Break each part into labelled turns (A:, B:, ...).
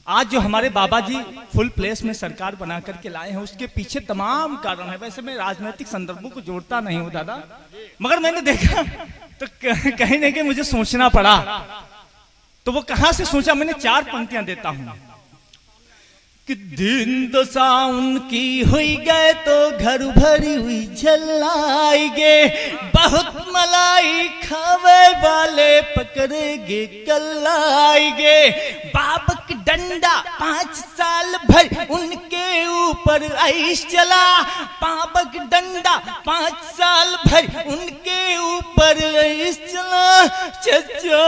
A: आज जो हमारे बाबा जी फुल प्लेस में सरकार बना करके लाए हैं, उसके पीछे तमाम कारण है। वैसे मैं राजनीतिक संदर्भों को जोड़ता नहीं हूं दादा, मगर मैंने देखा तो कहीं ना कहीं मुझे सोचना पड़ा। तो वो कहां से सोचा, मैंने 4 पंक्तियां देता हूं कि दिन दशा उनकी हुई गए तो घर भरी हुई झल्लाएंगे, बहुत मलाई खावे वाले पकड़ेगे कल्लाएंगे। बाबक डंडा 5 साल भर उनके ऊपर ऐश चला, बाबक डंडा 5 साल भर उनके ऊपर ऐश चला। चचा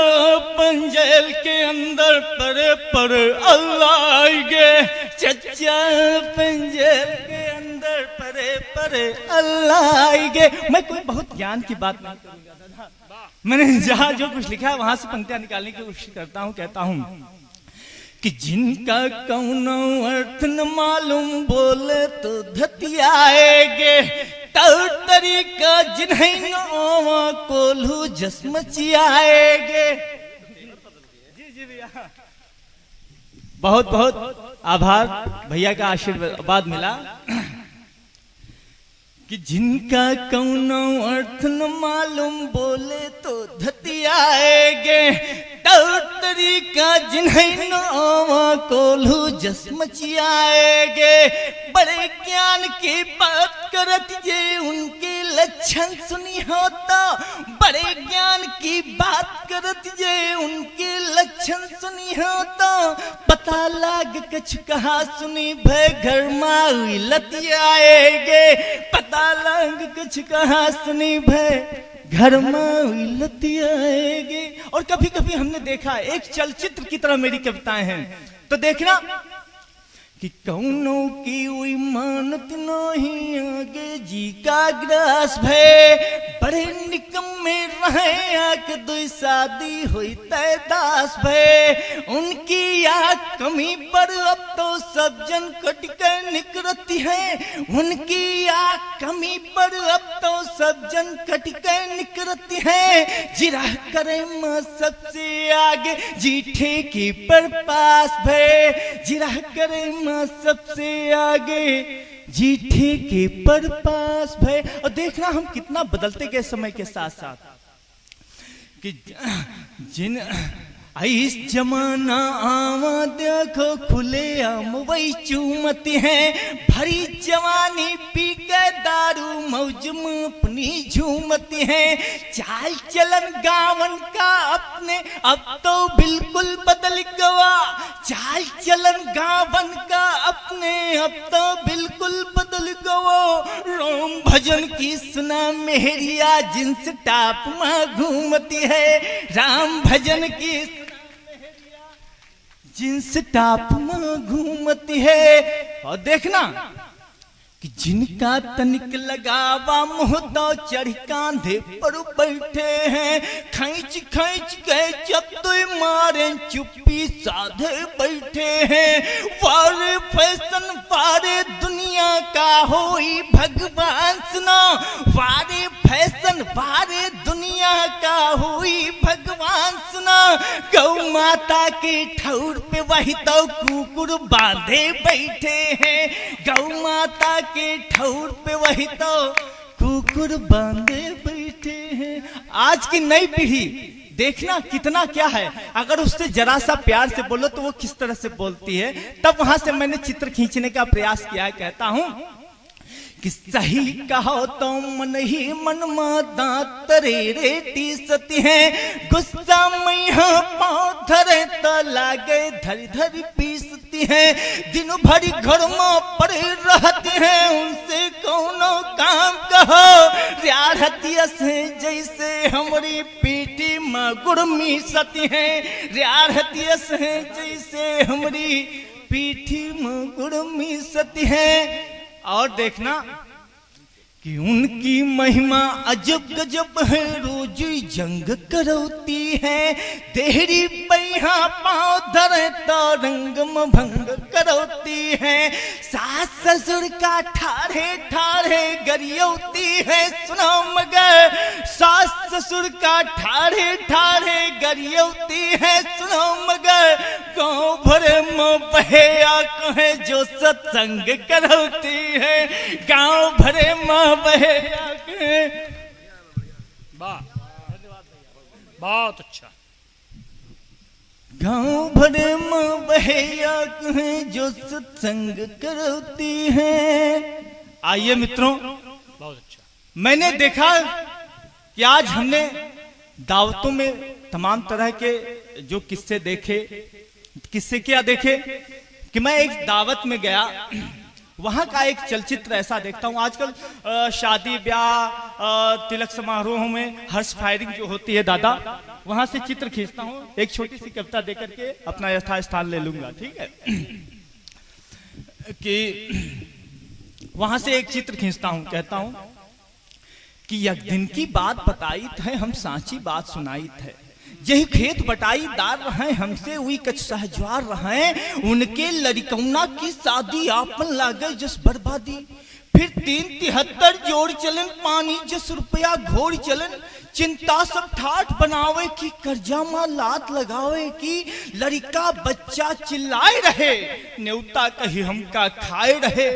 A: पंजेल के अंदर परे परे अल्लाह आएंगे, चचा पंजेल के अंदर परे परे अल्लाह आएंगे। मैं कोई बहुत ज्ञान की बात नहीं करूंगा दादा, मैंने जहां जो कुछ लिखा है वहां से पंक्तियां निकालने की कोशिश करता हूं। कहता हूं कि जिनका कौनो अर्थ न मालूम बोले तो धतियाएगे, तौर तरीका जिन्हें न ओवा कोल्हू जसमचियाएगे। जी जी भैया, बहुत बहुत आभार, भैया का आशीर्वाद मिला। कि जिनका कौनो अर्थ न मालूम बोले तो धतियाएगे, तौर तरीका जिन्हें न ओवा कोल्हू जसमचियाएगे। बड़े ज्ञान की बात करत जे उनके लक्षण सुनी हो तो, बड़े ज्ञान की बात करत जे उनके लक्षण सुनी हो तो, पता लाग कछ कहा सुनी भय घर माई लतियाएगे। पता लाग कछ कहा सुनी भय घर में लतियाएगे। और कभी कभी हमने देखा, एक चलचित्र की तरह मेरी कविताएं हैं, तो देखना कि कौनो की हुई मानत नहीं आगे जी का ग्रास भय, बड़े निकम्मे रहे आके दो शादी हुई तय दास भय। उनकी या कमी पर अब तो सब जन कट कर निकलती है, उनकी या कमी पर अब तो सब जन कट कर निकलती है। जिरा करे मां सबसे आगे जीठे की पर पास भय, जिरा करे सबसे आगे जीठे के पर पास भय। और देखना हम कितना बदलते गए समय के साथ साथ कि जिन इस जमाना आवा देखो खुले आम वही चूमती है, भरी जवानी पी के दारू मौज में अपनी झूमती है। चाल चलन गावन का अपने अब तो बिल्कुल बदल गया, चाल चलन गावन का अपने अब तो बिल्कुल बदल गया। राम भजन की सुना मेहरिया जिन्स टाप में घूमती है, राम भजन की जिन्स टाप में घूमती है। और देखना कि जिनका तनिक लगावा मुंह तो चढ़ कांधे पर बैठे हैं, खींच खींच के जब तो मारे चुप्पी साधे बैठे हैं। वारे फैशन वारे दुनिया का होई भगवान सुना, वारे फैशन वारे दुनिया का हुई भगवान सुना। गौ माता के ठौर पे वही तो कुकुर बांधे बैठे हैं, गौ माता के ठौर पे वही तो कुकुर बांधे बैठे हैं। आज की नई पीढ़ी देखना कितना क्या है, अगर उससे जरा सा प्यार से बोलो तो वो किस तरह से बोलती है। तब वहां से मैंने चित्र खींचने का प्रयास किया है। कहता हूं कि सही कहो तो मन ही मन में दांत रेटी सती है, गुस्सा में पाँव धरे तो लागे धरी धरी पीसती है। दिन भरी घर में पड़े रहती है, उनसे कौनो काम कहो, रियाहतिया से जैसे हमारी पीठी में गुड़ मीसती है, रियाहतिया से जैसे हमारी पीठी में गुड़ मीसती है। और देखना कि उनकी महिमा अजब गजब है, रोज जंग करौती है। देहरी पैहा पाँव धरे तो रंग में भंग करौती है। सास ससुर का ठाढ़े ठाढ़े गरियौती है, सुनो मगर सास ससुर का ठाढ़े ठाढ़े गरियौती है, सुनो मगर गाँव भरे में बहेया कहे जो सत्संग करती है, गांव भरे में बहेया कहे।
B: वाह, बहुत अच्छा।
A: गांव भरे में बहेया कहे जो सत्संग करती है। आइए मित्रों,
B: बहुत अच्छा।
A: मैंने देखा कि आज हमने दावतों में तमाम तरह के जो किस्से देखे, किस्से क्या देखे कि मैं एक दावत में गया, वहां का एक चलचित्र ऐसा देखता हूं। आजकल शादी ब्याह तिलक समारोह में हर्ष फायरिंग जो होती है दादा, वहां से चित्र खींचता हूं। एक छोटी सी कविता देकर के अपना यथा स्थान ले लूंगा, ठीक है? कि वहां से एक चित्र खींचता हूं, कहता हूं कि एक दिन की बात बताई थे, हम सांची बात सुनाई थे। यही खेत बटाई दार रहे, हमसे हुई कच सहजवार रहे, उनके लड़कौना की शादी आपन लागे जस बर्बादी। फिर 373 जोड़ चलन, पानी जस रुपया घोड़ चलन। चिंता सब ठाठ बनावे की, कर्जा मा लात लगावे की। लड़का बच्चा चिल्लाए रहे, न्योता कही हमका खाए रहे।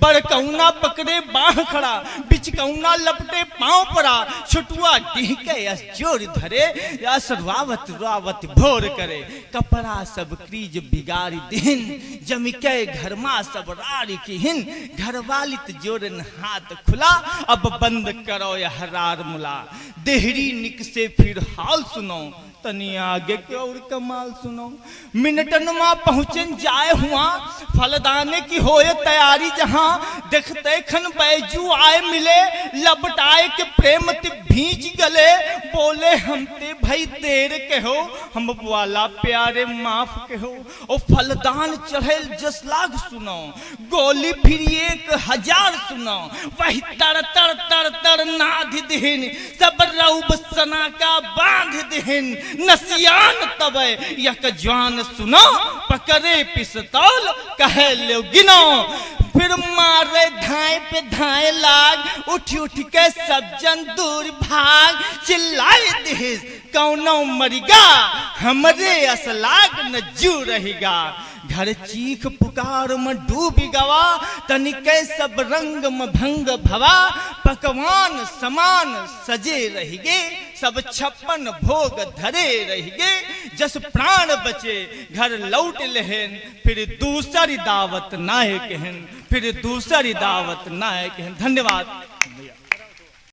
A: बड़कौना पकड़े बाह खड़ा, बिचकौना लपटे पांव पड़ा। छुटुआ डीके यस जोर धरे, यस रुआवत रुआवत भोर करे। कपड़ा सब क्रीज बिगाड़ी दिन, जमिके घर मा सब रारी की हिन। घरवालित जोरन हाथ खुला, अब बंद करो यह हरार मुला। देहरी निक से फिर हाल सुनो, तनी आगे के और कमाल सुनो। मिनटन में पहुंचन जाए हुआ, फलदाने की होए तैयारी जहां। देखते खन बैजू आए मिले, लपटाए के प्रेम ते भींच गले। बोले हम ते भाई देर के हो, हम वाला प्यारे माफ के हो। ओ फलदान चढ़ेल जस लाग सुनो, गोली फिर 1000 सुनो। वही तर तर तर तर नाध दिहिन, सब रऊब सना का बांध दिहिन। नसियान तबे यक जवान सुनो, पकड़े पिस्तौल कहे ले गिनो। फिर मारे धाए पे धाए लाग, उठ उठ के सब जन दूर भाग। चिल्लाए दिहिस कौनो मरिगा, हमरे असलाग न जू रहेगा। घर चीख पुकार में डूबी गवा, तनिके सब रंग में भंग भवा। पकवान समान सजे रहेगे, सब 56 भोग धरे रहेगे। जस प्राण बचे घर लौट लहन, फिर दूसरी दावत नायक हन, फिर दूसरी दावत नायक हन। धन्यवाद।